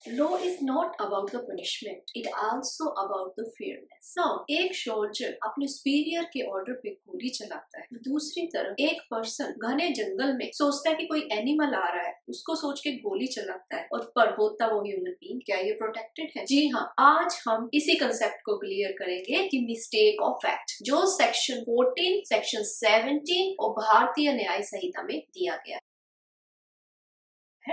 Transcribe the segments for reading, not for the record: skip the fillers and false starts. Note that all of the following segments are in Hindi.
Law is not about the punishment, it also about the fairness. Now, एक सोल्जर अपने सुपीरियर के ऑर्डर पे गोली चलाता है, दूसरी तरफ एक पर्सन घने जंगल में सोचता है कि कोई एनिमल आ रहा है, उसको सोच के गोली चलाता है और पर होता वो ह्यूमन बीइंग, क्या ये प्रोटेक्टेड है? जी हाँ, आज हम इसी कंसेप्ट को क्लियर करेंगे कि मिस्टेक ऑफ फैक्ट जो सेक्शन 14, सेक्शन 17 और भारतीय न्याय संहिता में दिया गया है।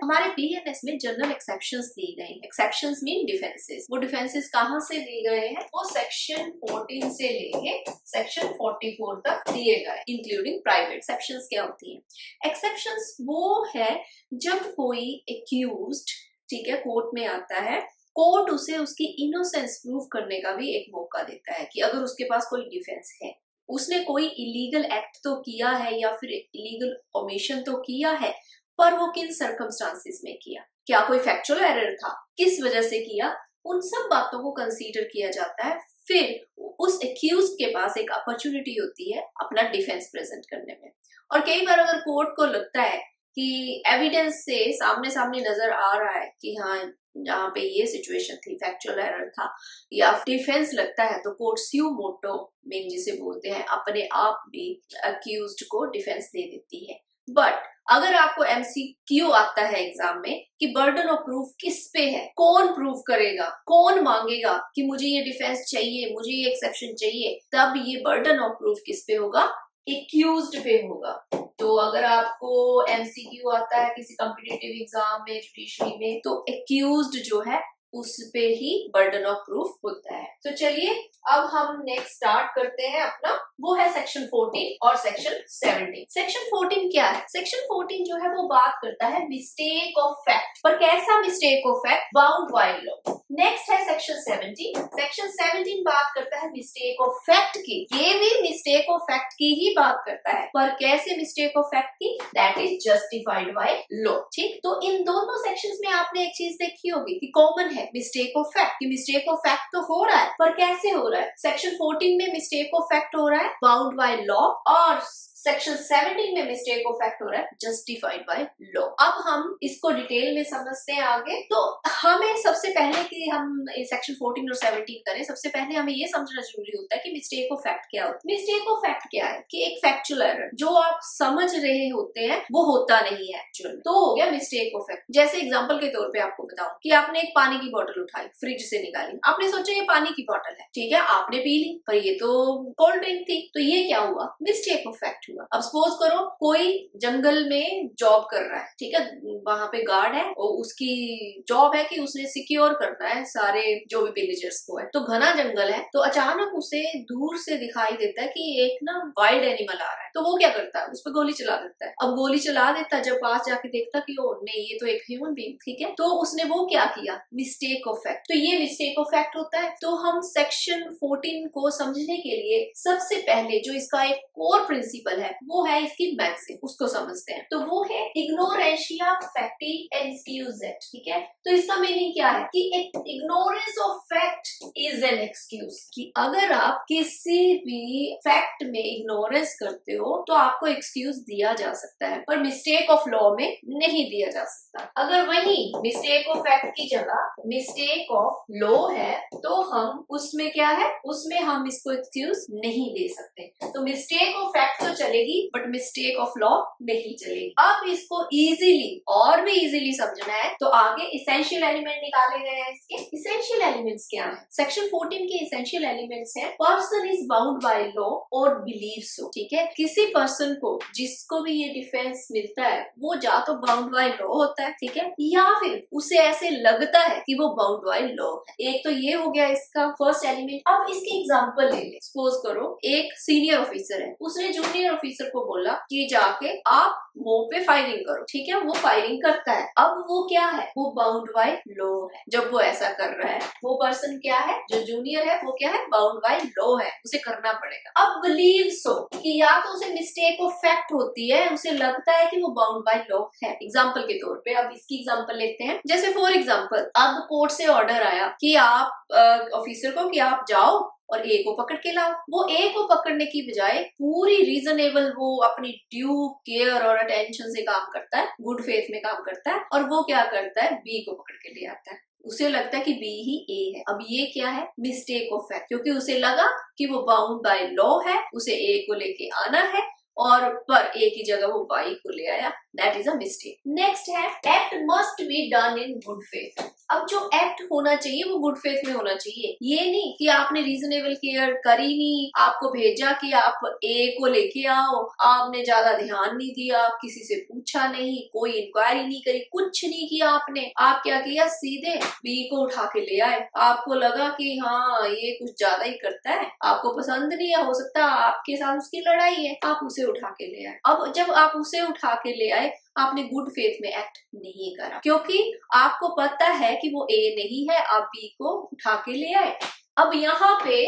हमारे बीएनएस में जनरल एक्सेप्शंस दी गए हैं। Exceptions mean defences. वो डिफेंसेस कहाँ से दिए गए हैं? वो सेक्शन 14 से लेके सेक्शन 44 तक दिए गए, इंक्लूडिंग प्राइवेट। एक्सेप्शंस क्या होती हैं? एक्सेप्शंस वो है जब कोई एक्यूज्ड, ठीक है, कोर्ट में आता है, कोर्ट उसे उसकी इनोसेंस प्रूव करने का भी एक मौका देता है कि अगर उसके पास कोई डिफेंस है, उसने कोई इलीगल एक्ट तो किया है या फिर इलीगल ओमिशन तो किया है, पर वो किन सर्कमस्टांसिस में किया, क्या कोई फैक्चुअल एरर था, किस वजह से किया, उन सब बातों को कंसीडर किया जाता है। फिर उस एक्यूज के पास एक अपॉर्चुनिटी होती है अपना डिफेंस प्रेजेंट करने में। और कई बार अगर कोर्ट को लगता है कि एविडेंस से सामने सामने नजर आ रहा है कि हाँ यहाँ पे ये सिचुएशन थी, फैक्चुअल एरर था, या डिफेंस लगता है, तो कोर्ट स्यू मोटो मीन जिसे बोलते हैं, अपने आप भी अक्यूज्ड को डिफेंस दे देती है। बट अगर आपको एमसीक्यू आता है एग्जाम में कि बर्डन ऑफ प्रूफ किस पे है, कौन प्रूफ करेगा, कौन मांगेगा कि मुझे ये डिफेंस चाहिए, मुझे ये एक्सेप्शन चाहिए, तब ये बर्डन ऑफ प्रूफ किस पे होगा? एक्यूज्ड पे होगा। तो अगर आपको एमसीक्यू आता है किसी कॉम्पिटिटिव एग्जाम में, जुडिशरी में, तो एक्यूज्ड जो है उस पे ही बर्डन ऑफ प्रूफ होता है। तो चलिए अब हम नेक्स्ट स्टार्ट करते हैं अपना, वो है सेक्शन 14 और सेक्शन 17। सेक्शन 14 क्या है? सेक्शन 14 जो है वो बात करता है मिस्टेक ऑफ फैक्ट, पर कैसा mistake of fact? Bound by law. Next है सेक्शन 17। सेक्शन 17 बात करता है मिस्टेक ऑफ फैक्ट की, ये भी मिस्टेक ऑफ फैक्ट की ही बात करता है, पर कैसे मिस्टेक ऑफ फैक्ट की? That is justified by law. ठीक, तो इन दोनों सेक्शंस में आपने एक चीज देखी होगी कि कॉमन है मिस्टेक ऑफ फैक्ट, कि मिस्टेक ऑफ फैक्ट तो हो रहा है, पर कैसे हो रहा है? सेक्शन 14 में मिस्टेक ऑफ फैक्ट हो रहा है बाउंड बाय लॉ, और सेक्शन 17 में मिस्टेक ऑफ फैक्ट हो रहा है जस्टिफाइड बाय लॉ। अब हम इसको डिटेल में समझते हैं आगे। तो हमें सबसे पहले कि हम सेक्शन 14 और 17 करें, सबसे पहले हमें ये समझना जरूरी होता है कि मिस्टेक ऑफ फैक्ट क्या होता है। मिस्टेक ऑफ फैक्ट क्या है? कि एक फैक्चुअल एरर जो आप समझ रहे होते हैं वो होता नहीं है एक्चुअल, तो हो गया मिस्टेक ऑफ फैक्ट। जैसे एग्जाम्पल के तौर पे आपको बताऊं कि आपने एक पानी की बोतल उठाई, फ्रिज से निकाली, आपने सोचा ये पानी की बोतल है, ठीक है, आपने पी ली, पर ये तो कोल्ड ड्रिंक थी, तो ये क्या हुआ? मिस्टेक ऑफ फैक्ट हुआ। अब सपोज करो कोई जंगल में जॉब कर रहा है, ठीक है, वहां पे गार्ड है और उसकी जॉब है कि उसने सिक्योर करना है सारे जो भी विलेजर्स को है, तो घना जंगल है, तो अचानक उसे दूर से दिखाई देता है कि एक ना वाइल्ड एनिमल आ रहा है, तो वो क्या करता है? उस पर गोली चला देता है। अब गोली चला देता है, जब पास जाके देखता कि ओ नहीं ये तो एक ह्यूमन बीइंग, ठीक है, तो उसने वो क्या किया? Mistake of fact. तो ये मिस्टेक ऑफ फैक्ट होता है। तो हम सेक्शन 14 को समझने के लिए सबसे पहले जो इसका एक कोर प्रिंसिपल है वो है इसकी मैक्सिम, उसको समझते हैं। तो वो है इग्नोरेंशिया फैक्टी एक्सक्यूजेट, ठीक है। तो इसका मीनिंग क्या है? कि ignorance of fact is an excuse, कि अगर आप किसी भी फैक्ट में इग्नोरेंस करते हो तो आपको एक्सक्यूज दिया जा सकता है, पर मिस्टेक ऑफ लॉ में नहीं दिया जा सकता। अगर वही मिस्टेक ऑफ फैक्ट की जगह मिस्टेक ऑफ लॉ है तो हम उसमें क्या है? उसमें हम इसको एक्सक्यूज नहीं दे सकते। तो मिस्टेक ऑफ फैक्ट तो चलेगी बट मिस्टेक ऑफ लॉ नहीं चलेगी। अब इसको इजीली और भी इजीली समझना है तो आगे इसेंशियल एलिमेंट निकाले गए हैं। इसके इसेंशियल एलिमेंट्स क्या है? सेक्शन 14 के इसेंशियल एलिमेंट्स हैं person is bound by law और बिलीव सो, ठीक है। किसी पर्सन को जिसको भी ये डिफेंस मिलता है वो या तो बाउंड बाय लॉ होता है, ठीक है, या फिर उसे ऐसे लगता है कि वो बाउंड बाय लॉ है। एक तो ये हो गया इसका फर्स्ट एलिमेंट। अब इसकी एग्जांपल ले ले। सपोज करो एक सीनियर ऑफिसर है, उसने जूनियर ऑफिसर को बोला कि जाके आप मुंह पे फायरिंग करो, ठीक है, वो फायरिंग करता है। अब वो क्या है? वो बाउंड बाय लॉ है। जब वो ऐसा कर रहा है वो पर्सन क्या है? जो जूनियर है वो क्या है? बाउंड बाय लॉ है, उसे करना पड़ेगा। अब बिलीव सो कि या तो उसे मिस्टेक ऑफ फैक्ट होती है, उसे लगता है कि वो बाउंड बाय लॉ है। एग्जाम्पल के तौर पे अब इसकी एग्जाम्पल लेते हैं। जैसे फॉर एग्जाम्पल अब कोर्ट से ऑर्डर आया कि आप ऑफिसर को कि आप जाओ और ए को पकड़ के लाओ। वो ए को पकड़ने की बजाय पूरी रीजनेबल वो अपनी ड्यू केयर और अटेंशन से काम करता है, गुड फेथ में काम करता है, और वो क्या करता है? बी को पकड़ के ले आता है। उसे लगता है कि बी ही ए है। अब ये क्या है? मिस्टेक ऑफ फैक्ट, क्योंकि उसे लगा कि वो बाउंड बाय लॉ है, उसे ए को लेके आना है और पर ए की जगह वो वाई को ले आया। That is a mistake. Next है act must be done in good faith. अब जो एक्ट होना चाहिए वो गुड फेथ में होना चाहिए। ये नहीं कि आपने रीजनेबल केयर करी नहीं, आपको भेजा कि आप ए को लेके आओ, आपने ज्यादा ध्यान नहीं दिया, किसी से पूछा नहीं, कोई इंक्वायरी नहीं करी, कुछ नहीं किया आपने। आप क्या किया? सीधे बी को उठा के ले आए। आपको लगा कि हाँ ये कुछ ज्यादा ही करता है, आपको पसंद नहीं है, हो सकता है आपके साथ उसकी लड़ाई है, आप उसे उठा के ले आए। अब जब आप उसे उठा के ले आए, आपने गुड फेथ में एक्ट नहीं करा, क्योंकि आपको पता है कि वो ए नहीं है, आप बी को उठा के ले आए। अब यहाँ पे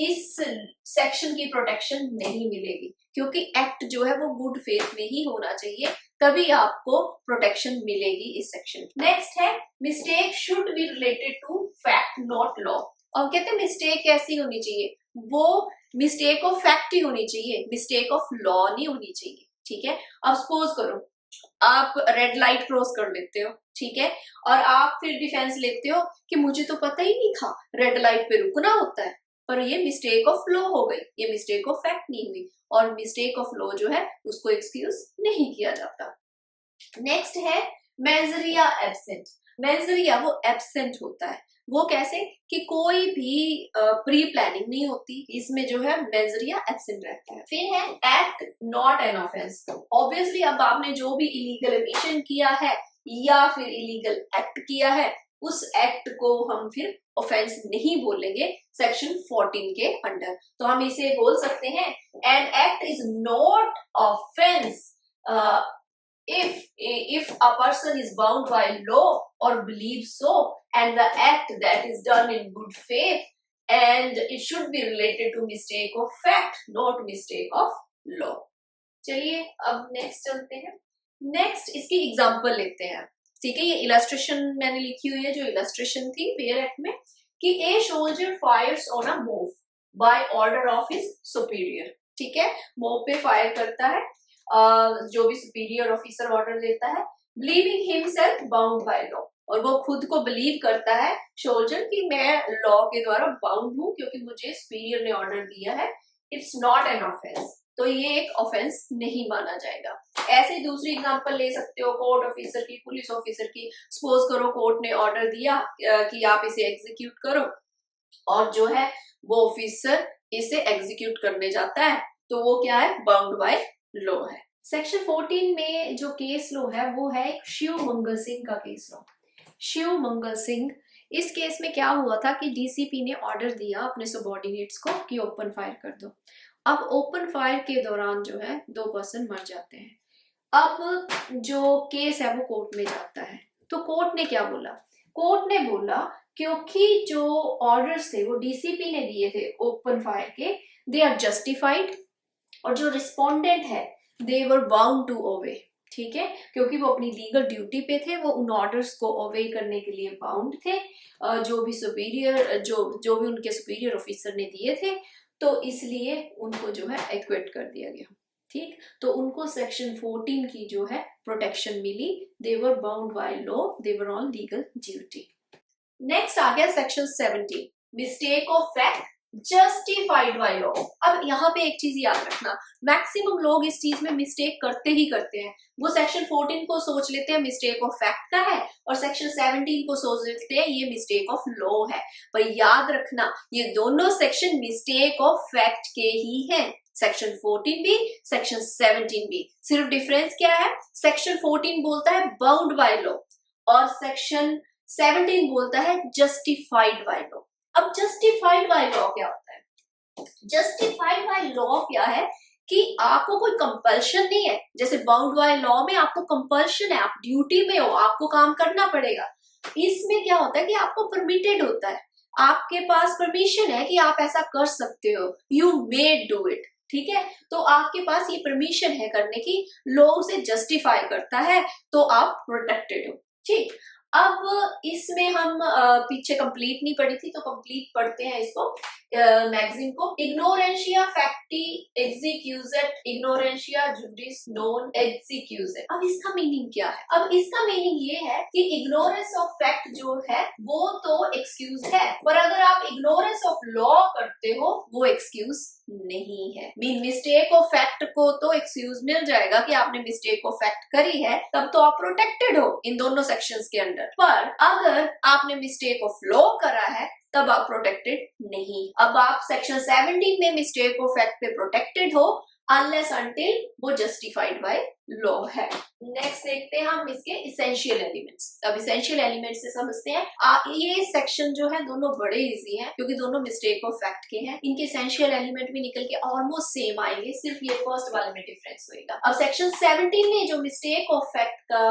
इस सेक्शन की प्रोटेक्शन नहीं मिलेगी, क्योंकि एक्ट जो है वो गुड फेथ में ही होना चाहिए, तभी आपको प्रोटेक्शन मिलेगी इस सेक्शन। नेक्स्ट है mistake should be related to fact not law. और कहते हैं मिस्टेक कैसी होनी चाहिए? वो मिस्टेक ऑफ फैक्ट ही होनी चाहिए, मिस्टेक ऑफ लॉ नहीं होनी चाहिए। ठीक है, अब सपोज करो आप रेड लाइट क्रॉस कर लेते हो, ठीक है, और आप फिर डिफेंस लेते हो कि मुझे तो पता ही नहीं था रेड लाइट पे रुकना होता है, पर ये मिस्टेक ऑफ लॉ हो गई, ये मिस्टेक ऑफ फैक्ट नहीं हुई, और मिस्टेक ऑफ लॉ जो है उसको एक्सक्यूज नहीं किया जाता। नेक्स्ट है मेंजरिया एब्सेंट। मेंजरिया वो एब्सेंट होता है, वो कैसे कि कोई भी प्री प्लानिंग नहीं होती, इसमें जो है मेंजरिया एब्सेंट रहता है। फिर है act not an offence. Obviously अब आपने जो भी इलीगल एमिशन किया है या फिर इलीगल एक्ट किया है, उस एक्ट को हम फिर ऑफेंस नहीं बोलेंगे सेक्शन 14 के अंडर। तो हम इसे बोल सकते हैं an act is not offence if a person is bound by law or believes so, and the act that is done in good faith, and it should be related to mistake of fact, not mistake of law. चलिए अब नेक्स्ट चलते हैं। नेक्स्ट इसकी एग्जांपल लेते हैं। ठीक है, ये इलस्ट्रेशन मैंने लिखी हुई है, जो इलस्ट्रेशन थी बेयर एक्ट में, कि a soldier fires on a mob by order of his superior. ठीक है, मोव पे फायर करता है, जो भी सुपीरियर ऑफिसर ऑर्डर देता है, believing himself bound by law, और वो खुद को बिलीव करता है सोल्जर कि मैं लॉ के द्वारा बाउंड हूं क्योंकि मुझे सुपीरियर ने ऑर्डर दिया है। इट्स नॉट एन ऑफेंस, तो ये एक ऑफेंस नहीं माना जाएगा। ऐसे ही दूसरी एग्जांपल ले सकते हो कोर्ट ऑफिसर की, पुलिस ऑफिसर की। सपोज करो कोर्ट ने ऑर्डर दिया कि आप इसे एग्जीक्यूट करो, और जो है वो ऑफिसर इसे एग्जीक्यूट करने जाता है, तो वो क्या है? बाउंड बाय लॉ है। सेक्शन 14 में जो केस लॉ है वो है शिव मंगल सिंह का केस लॉ। शिव मंगल सिंह, इस केस में क्या हुआ था कि डीसीपी ने ऑर्डर दिया अपने सबऑर्डिनेट्स को कि ओपन फायर कर दो। अब ओपन फायर के दौरान जो है 2 पर्सन मर जाते हैं। अब जो केस है वो कोर्ट में जाता है, तो कोर्ट ने क्या बोला? कोर्ट ने बोला क्योंकि जो ऑर्डर्स थे वो डीसीपी ने दिए थे ओपन फायर के, दे आर जस्टिफाइड, और जो रिस्पोंडेंट है दे वर बाउंड टू ओबे। ठीक है, क्योंकि वो अपनी लीगल ड्यूटी पे थे, वो उन ऑर्डर्स को ओबे करने के लिए बाउंड थे, जो भी सुपीरियर जो भी उनके सुपीरियर ऑफिसर ने दिए थे, तो इसलिए उनको जो है एक्विट कर दिया गया। ठीक, तो उनको सेक्शन 14 की जो है प्रोटेक्शन मिली, they were bound by law, they were on legal duty. Next आ गया section 17, mistake of fact justified by law. अब यहाँ पे एक चीज याद रखना, मैक्सिमम लोग इस चीज में मिस्टेक करते ही करते हैं। वो सेक्शन 14 को सोच लेते हैं मिस्टेक ऑफ फैक्ट का है, और सेक्शन 17 को सोच लेते हैं ये मिस्टेक ऑफ लॉ है। पर याद रखना ये दोनों सेक्शन मिस्टेक ऑफ फैक्ट के ही हैं, सेक्शन 14 भी, सेक्शन 17 भी। सिर्फ डिफरेंस क्या है? सेक्शन 14 बोलता है बाउंड बाय लॉ, और सेक्शन 17 बोलता है जस्टिफाइड बाय लॉ। अब जस्टिफाइड बाय लॉ क्या होता है? जस्टिफाइड बाय लॉ क्या है कि आपको कोई कंपल्शन नहीं है, जैसे बाउंड बाय लॉ में आपको कंपल्शन है, आप ड्यूटी में हो, आपको काम करना पड़ेगा। इसमें क्या होता है कि आपको परमिटेड होता है, आपके पास परमिशन है कि आप ऐसा कर सकते हो, यू मे डू इट। ठीक है, तो आपके पास ये परमिशन है करने की, लॉ उसे जस्टिफाई करता है, तो आप प्रोटेक्टेड हो। ठीक, अब इसमें हम पीछे कंप्लीट नहीं पढ़ी थी तो कंप्लीट पढ़ते हैं इसको मैगजीन को। इग्नोरेंशिया फैक्टी एग्जीक्यूजेट इग्नोरेंशिया जुडिस नॉन एग्जीक्यूजेट। अब इसका मीनिंग क्या है? अब इसका मीनिंग ये है कि इग्नोरेंस ऑफ फैक्ट जो है वो तो एक्सक्यूज है, पर अगर आप इग्नोरेंस ऑफ लॉ करते हो वो एक्सक्यूज नहीं है। मीन मिस्टेक ऑफ फैक्ट को तो एक्सक्यूज मिल जाएगा कि आपने मिस्टेक ऑफ फैक्ट करी है, तब तो आप प्रोटेक्टेड हो इन दोनों सेक्शंस के अंडर। पर अगर आपने मिस्टेक ऑफ लॉ करा है तब आप प्रोटेक्टेड नहीं। अब आप सेक्शन 17 में मिस्टेक ऑफ फैक्ट पे प्रोटेक्टेड हो अनलेस अंटिल वो जस्टिफाइड बाय लॉ है। नेक्स्ट देखते हैं हम इसके इसेंशियल एलिमेंट्स। अब इसेंशियल एलिमेंट्स से समझते हैं। ये सेक्शन जो है दोनों बड़े इजी हैं क्योंकि दोनों मिस्टेक ऑफ फैक्ट के हैं। इनके इसेंशियल एलिमेंट भी निकल के ऑलमोस्ट सेम आएंगे, सिर्फ ये फर्स्ट वाले में डिफरेंस होगा। अब सेक्शन 17 में जो मिस्टेक ऑफ फैक्ट का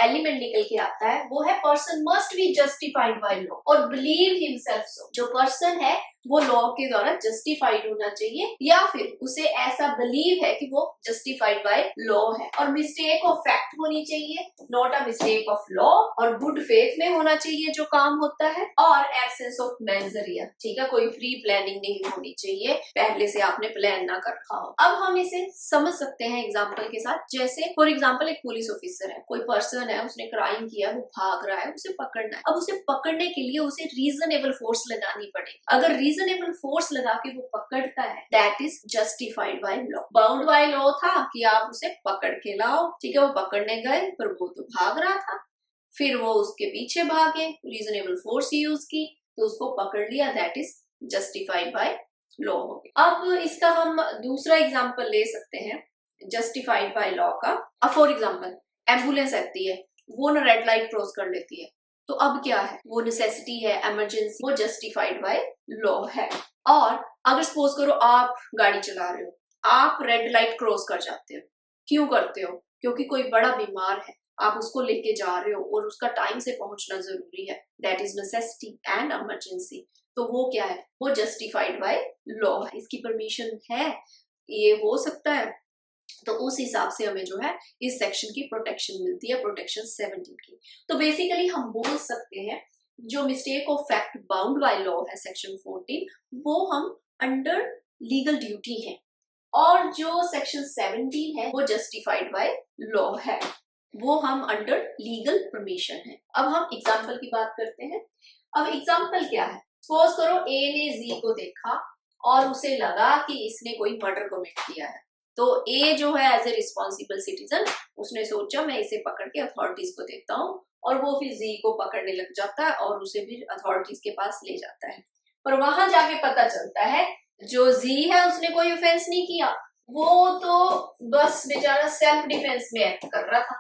एलिमेंट निकल के आता है वो है person must be justified by law और बिलीव हिमसेल्फ सो। जो पर्सन है वो लॉ के द्वारा जस्टिफाइड होना चाहिए या फिर उसे ऐसा बिलीव है कि वो जस्टिफाइड बाय लॉ है। और मिस्टेक ऑफ फैक्ट होनी चाहिए, not a mistake of law, और गुड फेथ में होना चाहिए जो काम होता है, और एब्सेंस ऑफ मेंजरिया। ठीक है, कोई प्री प्लानिंग नहीं होनी चाहिए, पहले से आपने प्लान ना कर रखा हो। अब हम इसे समझ सकते हैं एग्जाम्पल के साथ। जैसे फॉर एग्जाम्पल एक पुलिस ऑफिसर है, कोई पर्सन है, उसने क्राइम किया, वो भाग रहा है, उसे पकड़ना है। अब उसे पकड़ने के लिए उसे रीजनेबल फोर्स लगानी पड़ेगी। अगर रीजनेबल फोर्स लगा के वो पकड़ता है that is justified by law. Bound by law था कि आप उसे पकड़ के लाओ, ठीक है, वो पकड़ने गए पर वो तो भाग रहा था, फिर वो उसके पीछे भागे, रीजनेबल फोर्स यूज की तो उसको पकड़ लिया, that is justified by law हो गया। अब इसका हम दूसरा एग्जांपल ले सकते हैं जस्टिफाइड बाय लॉ का। अब फॉर एग्जांपल एम्बुलेंस आती है, वो ना रेड लाइट क्रॉस कर लेती है, तो अब क्या है, वो नेसेसिटी है, इमरजेंसी, वो जस्टिफाइड बाय लॉ है। और अगर सपोज करो आप गाड़ी चला रहे हो, आप रेड लाइट क्रॉस कर जाते हो, क्यों करते हो? क्योंकि कोई बड़ा बीमार है, आप उसको लेके जा रहे हो और उसका टाइम से पहुंचना जरूरी है, that is necessity and emergency. तो वो क्या है, वो जस्टिफाइड बाय लॉ है। इसकी परमिशन है, ये हो सकता है, तो उस हिसाब से हमें जो है इस सेक्शन की प्रोटेक्शन मिलती है, प्रोटेक्शन 17 की। तो बेसिकली हम बोल सकते हैं जो mistake of fact bound by law है सेक्शन 14, वो हम अंडर लीगल ड्यूटी है, और जो सेक्शन 17 है वो जस्टिफाइड बाय लॉ है, वो हम अंडर लीगल परमिशन है। अब हम एग्जाम्पल की बात करते हैं। अब एग्जाम्पल क्या है, सपोज करो ए ने जी को देखा और उसे लगा कि इसने कोई मर्डर कमिट किया है, तो ए जो है एज ए रिस्पॉन्सिबल सिटीजन उसने सोचा मैं इसे पकड़ के अथॉरिटीज को देता हूँ, और वो फिर जी को पकड़ने लग जाता है और उसे भी अथॉरिटीज के पास ले जाता है। पर वहां जाके पता चलता है जो जी है उसने कोई ऑफेंस नहीं किया, वो तो बस बेचारा सेल्फ डिफेंस में एक्ट कर रहा था।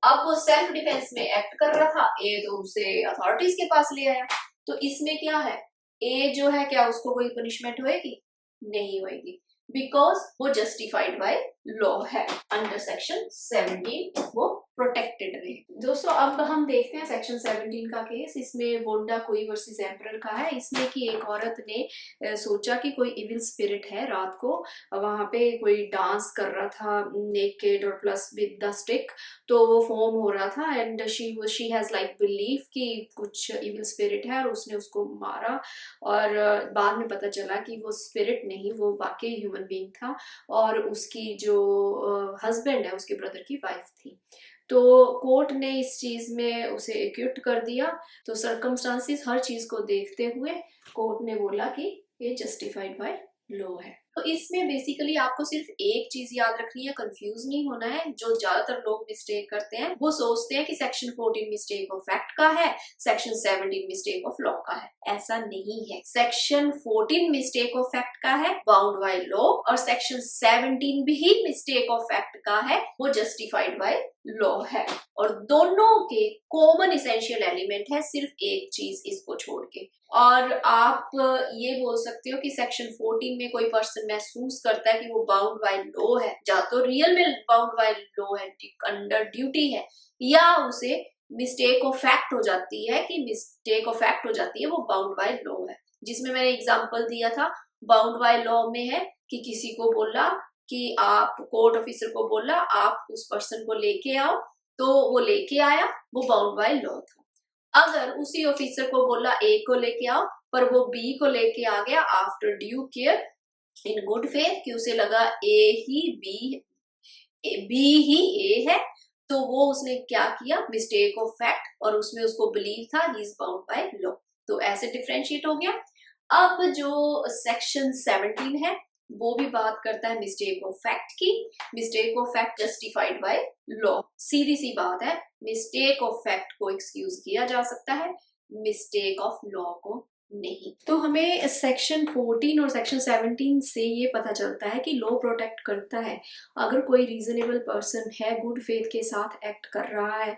अब वो सेल्फ डिफेंस में एक्ट कर रहा था, ए तो उसे अथॉरिटीज के पास ले आया। तो इसमें क्या है, ए जो है क्या उसको कोई पनिशमेंट होएगी? नहीं होएगी, बिकॉज वो जस्टिफाइड बाय लॉ है, अंडर सेक्शन 17 वो प्रोटेक्टेड रहे। दोस्तों अब हम देखते हैं सेक्शन 17 का केस। इसमें वोंडा कुई वर्सेस एम्परर का है। इसमें कि एक औरत ने सोचा कि कोई इविल स्पिरिट है, रात को वहां पे कोई डांस कर रहा था नेकेड और प्लस विद द स्टिक, तो वो फॉर्म हो रहा था, and she has like believe कि कुछ इविल स्पिरिट है, और उसने उसको मारा, और बाद में पता चला कि वो स्पिरिट नहीं, वो वाकई ह्यूमन बीइंग था, और उसकी जो हस्बैंड है उसके ब्रदर की वाइफ थी। तो कोर्ट ने इस चीज में उसे एक्यूट कर दिया। तो सर्कमस्टांसिस हर चीज को देखते हुए कोर्ट ने बोला कि ये जस्टिफाइड बाय लॉ है। तो इसमें बेसिकली आपको सिर्फ एक चीज याद रखनी है, कंफ्यूज नहीं होना है। जो ज्यादातर लोग मिस्टेक करते हैं वो सोचते हैं कि सेक्शन 14 मिस्टेक ऑफ फैक्ट का है, सेक्शन 17 मिस्टेक ऑफ लॉ का है। ऐसा नहीं है, सेक्शन 14 मिस्टेक ऑफ फैक्ट का है बाउंड बाय लॉ, और सेक्शन 17 भी मिस्टेक ऑफ फैक्ट का है, वो जस्टिफाइड बाय लॉ है। और दोनों के कॉमन इसेंशियल एलिमेंट है सिर्फ एक चीज इसको छोड़ के। और आप ये बोल सकते हो कि सेक्शन 14 में कोई पर्सन महसूस करता है कि वो बाउंड बाय लॉ है, या तो रियल में बाउंड बाय लॉ है, अंडर ड्यूटी है, या उसे मिस्टेक ऑफ फैक्ट हो जाती है कि मिस्टेक ऑफ फैक्ट हो जाती है वो बाउंड बाय लॉ है। जिसमें मैंने एग्जांपल दिया था बाउंड बाय लॉ में है कि किसी को बोला कि आप, कोर्ट ऑफिसर को बोला आप उस पर्सन को लेके आओ, तो वो लेके आया, वो बाउंड बाय लॉ था। अगर उसी ऑफिसर को बोला ए को लेके आओ पर वो बी को लेके आ गया आफ्टर ड्यू केयर इन गुड फेथ कि उसे लगा बी ही ए है, तो वो उसने क्या किया, मिस्टेक ऑफ फैक्ट, और उसमें उसको बिलीव था he is bound by law, तो ऐसे डिफरेंशिएट हो गया। अब जो सेक्शन 17 है वो भी बात करता है मिस्टेक ऑफ फैक्ट की। Mistake of fact justified by law, सीधी सी बात है, मिस्टेक ऑफ फैक्ट को एक्सक्यूज किया जा सकता है, मिस्टेक ऑफ लॉ को नहीं। तो हमें सेक्शन 14 और सेक्शन 17 से ये पता चलता है कि लॉ प्रोटेक्ट करता है अगर कोई रीजनेबल पर्सन है, गुड फेथ के साथ एक्ट कर रहा है